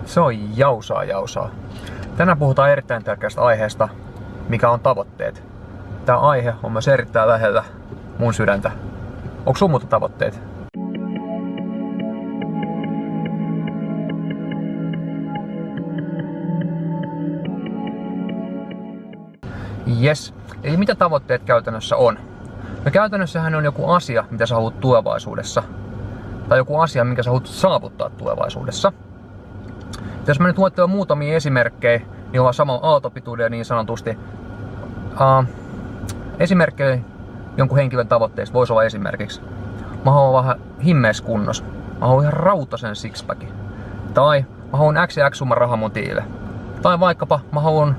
Se on jausaa. Tänään puhutaan erittäin tärkeästä aiheesta, mikä on tavoitteet. Tämä aihe on myös erittäin lähellä mun sydäntä. Onko sun muuta tavoitteet? Yes. Eli mitä tavoitteet käytännössä on? No käytännössähän on joku asia, mitä sä haluat tulevaisuudessa. Tai joku asia, minkä sä haluat saavuttaa tulevaisuudessa. Jos mä nyt luettelen muutamia esimerkkejä, niin ollaan samalla aaltopituudella niin sanotusti. Esimerkkejä jonkun henkilön tavoitteista voisi olla esimerkiksi: mä haluan vähän himmeessä kunnossa. Mä haluan ihan rautasen sixpackin. Tai mä haluan XXX-summan rahaa mun tiille. Tai vaikkapa mä haluan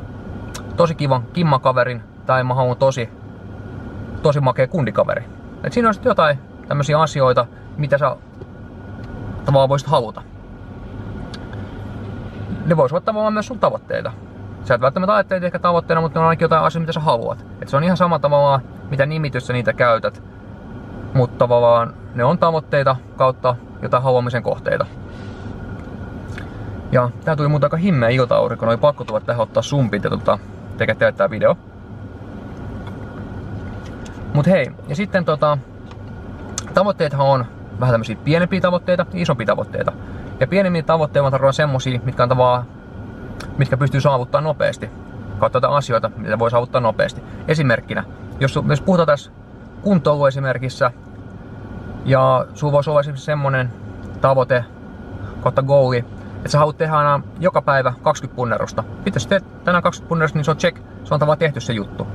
tosi kivan kimmakaverin. Tai mä haluan tosi makea kundikaveri. Et siinä on sitten jotain tämmöisiä asioita, mitä sä tavallaan voisit haluta. Ne vois olla tavallaan myös sun tavoitteita. Sä et välttämättä ajattele ehkä tavoitteena, mutta ne on ainakin jotain asioita, mitä sä haluat. Et se on ihan sama tavallaan, mitä nimityssä niitä käytät. Mutta tavallaan ne on tavoitteita kautta jotain haluamisen kohteita. Ja tää tuli muuten aika himmeä ilta-aurinko, oli pakko tulla tähän ottaa sumpit ja tekee tää video. Mut hei, ja sitten tavoitteethan on vähän tämmösiä pienempiä tavoitteita ja isompia tavoitteita. Ja pienempiä tavoitteita tarkoitan semmosia, mitkä pystyy saavuttaa nopeasti. Kautta jotain asioita, mitä voi saavuttaa nopeasti. Esimerkkinä, jos puhutaan tässä kuntoilu esimerkissä, ja sulla voisi olla esimerkiksi semmonen tavoite kautta goali, että sä haluat tehdä aina joka päivä 20 punnerusta. Sitten jos teet tänään 20 punnerusta, niin se on check, se on tavallaan tehty se juttu.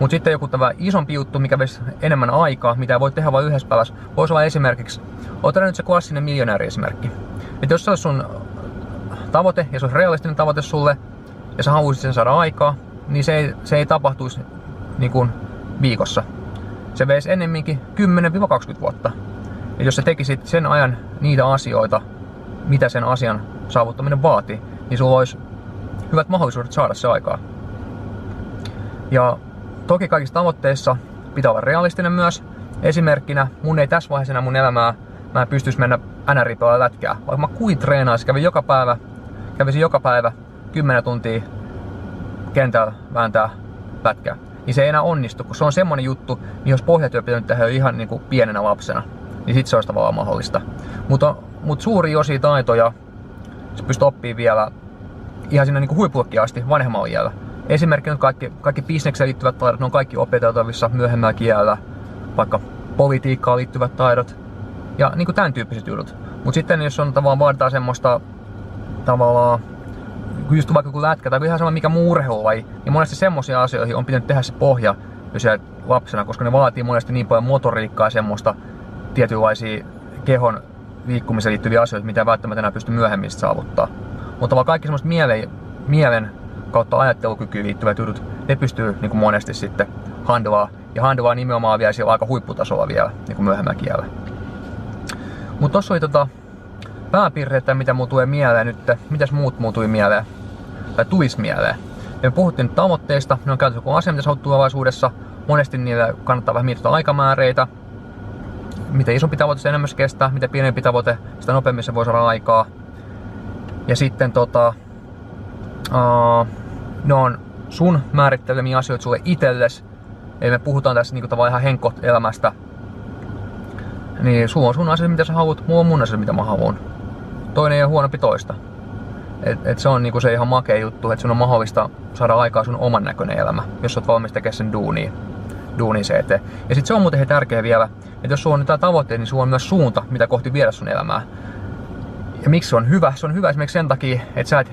Mutta sitten joku isompi juttu, mikä veisi enemmän aikaa, mitä voi tehdä vain yhdessä päivässä, voisi olla esimerkiksi, otetaan nyt se klassinen miljonääri-esimerkki. Että jos se olisi sun tavoite ja se olisi realistinen tavoite sulle ja sä haluaisit sen saada aikaa, niin se ei tapahtuisi niin kuin viikossa. Se veisi ennemminkin 10-20 vuotta. Ja jos sä tekisit sen ajan niitä asioita, mitä sen asian saavuttaminen vaatii, niin sulla olisi hyvät mahdollisuudet saada se aikaa. Ja toki kaikissa tavoitteissa pitää olla realistinen myös. Esimerkkinä, mun ei tässä vaiheessa enää mun elämää, mä en pystyisi mennä NR-pelaamaan lätkää. Vaikka mä kuin treenaisin, kävisin joka päivä 10 tuntia kentällä vääntää lätkää. Niin se ei enää onnistu, kun se on semmonen juttu, niin jos pohjatyö pitänyt tehdä jo ihan niin kuin pienenä lapsena, niin sit se olisi tavallaan mahdollista. Mutta suuri osia taitoja se pystyy oppimaan vielä ihan sinne niin kuin huipullekin asti vanhemmalla iällä. Esimerkkinä kaikki bisnekseen liittyvät taidot, ne on kaikki opeteltavissa myöhemmällä kielellä, vaikka politiikkaan liittyvät taidot ja niin kuin tämän tyyppiset jutut. Mutta sitten jos on tavallaan vaaditaan semmoista tavallaan just vaikka joku lätkä tai ihan sama mikä muu urheilulaji, niin monesti semmoisia asioihin on pitänyt tehdä se pohja jo siellä lapsena, koska ne vaatii monesti niin paljon motoriikkaa ja semmoista tietynlaisia kehon liikkumiseen liittyviä asioita, mitä välttämättä enää pysty myöhemmin saavuttaa. Mutta vaan kaikki semmoiset mielen kautta ajattelukykyyn liittyvät jutut, ne pystyy niin kuin monesti sitten handlaa nimenomaan vielä siellä aika huipputasolla vielä niin kuin myöhemmällä kielellä. Mutta tossa oli pääpiirteitä, mitä mulla tulee mieleen nyt. Mitäs muut tuli mieleen? Tai tulis mieleen? Me puhuttiin tavoitteista, ne on käytössä joku asia, mitä sä haluat tulevaisuudessa. Monesti niillä kannattaa vähän miettiä aikamääreitä. Mitä isompi tavoite se enemmän kestää, mitä pienempi tavoite, sitä nopeammin se voi saada aikaa. Ja sitten ne on sun määrittelemiä asioita sulle itsellesi. Eli me puhutaan tässä niinku tavallaan ihan henkkoht-elämästä. Niin sulla on sun asia, mitä sä haluat, mulla on mun asia, mitä mä haluan. Toinen ei ole huonompi toista. Et se on niinku se ihan makea juttu, että sun on mahdollista saada aikaa sun oman näköinen elämä, jos sä oot valmis tekemään sen duunin se eteen. Ja sit se on muuten tärkeä vielä, että jos sulla on jotain tavoitteita, niin sulla on myös suunta, mitä kohti viedä sun elämää. Ja miksi se on hyvä? Se on hyvä esimerkiksi sen takia, että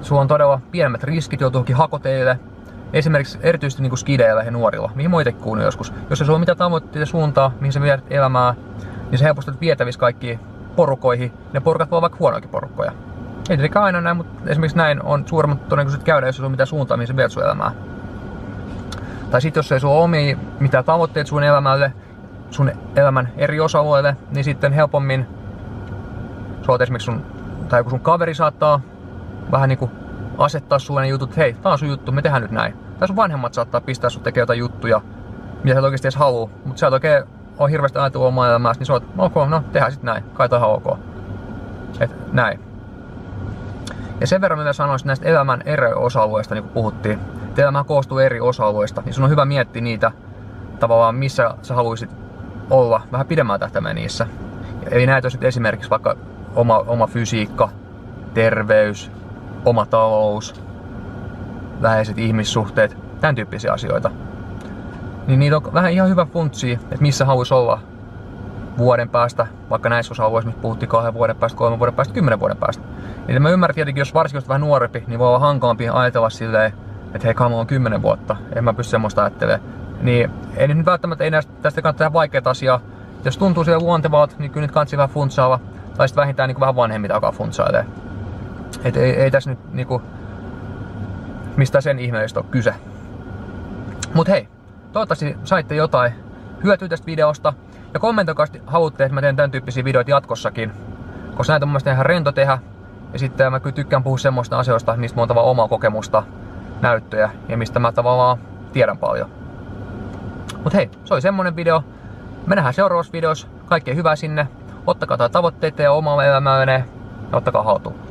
sulla on todella pienemmät riskit joutuukin hakoteille. Esimerkiksi erityisesti niin kuin skideillä ja nuorilla, mihin mä itse kuulun joskus. Jos sulla on mitään tavoitteita suuntaa, mihin sä viedät elämää, niin se helposti vietävissä kaikkiin porukoihin. Ne porukat voi olla vaikka huonoakin porukkoja. Ei tietenkään aina näin, mutta esimerkiksi näin on suuremmat todennäköisesti käydä, jos sulla on mitään suuntaa, mihin sä viedät sun elämää. Tai sitten jos ei sulla ole omia mitään tavoitteita sun elämälle, sun elämän eri osa-alueille, niin sitten helpommin sä oot esimerkiksi tai joku sun kaveri saattaa vähän niinku asettaa sulle ne jutut, hei, tää on sun juttu, me tehdään nyt näin. Tai sun vanhemmat saattaa pistää sut tekemään jotain juttuja, mitä sä et oikeesti edes haluu, mutta sä et oikein ole hirveästi ajatellut omaa elämääsi, niin sä oot, ok, no tehdään sit näin, kai tää on ok. Et näin. Ja sen verran mitä sanoisin näistä elämän eri osa-alueista, niin kuin puhuttiin. Elämä koostuu eri osa-alueista, niin sun on hyvä miettiä niitä tavallaan, missä sä haluaisit olla vähän pidemmän tähtäimellä niissä. Eli näitä olisi esimerkiksi vaikka oma fysiikka, terveys, oma talous, läheiset ihmissuhteet, tämän tyyppisiä asioita. Niin niitä on vähän ihan hyvä funtsia, että missä haluaisi olla vuoden päästä, vaikka näissä osa-alueissa, mistä puhuttiin 2 vuoden päästä, 3 vuoden päästä, 10 vuoden päästä. Niin mä ymmärrän tietenkin, jos varsinkin jos vähän nuorempi, niin voi olla hankalampi ajatella silleen, että hei, mulla on 10 vuotta, en mä pysty semmoista ajattelemaan. Niin ei nyt välttämättä tästä kannata tehdä vaikeaa asiaa. Jos tuntuu siellä luontevalta, niin kyllä nyt kannattaa vähän funtsailla, tai sitten vähintään niin vähän vanhemmita alkaa funtsailee. Et ei tässä nyt niinku mistä sen ihmeellistä on kyse. Mut hei, toivottavasti saitte jotain hyötyä tästä videosta. Ja kommentoikaa, haluatte, että mä teen tämän tyyppisiä videoita jatkossakin. Koska näitä on mun mielestä ihan rento tehdä. Ja sitten mä kyllä tykkään puhua semmoista asioista, mistä mulla on tavallaan omaa kokemusta, näyttöjä ja mistä mä tavallaan tiedän paljon. Mut hei, se oli semmonen video. Me nähdään seuraavassa videossa. Kaikkea hyvää sinne. Ottakaa tavoitteita ja omaa elämää ja ottakaa haltuun.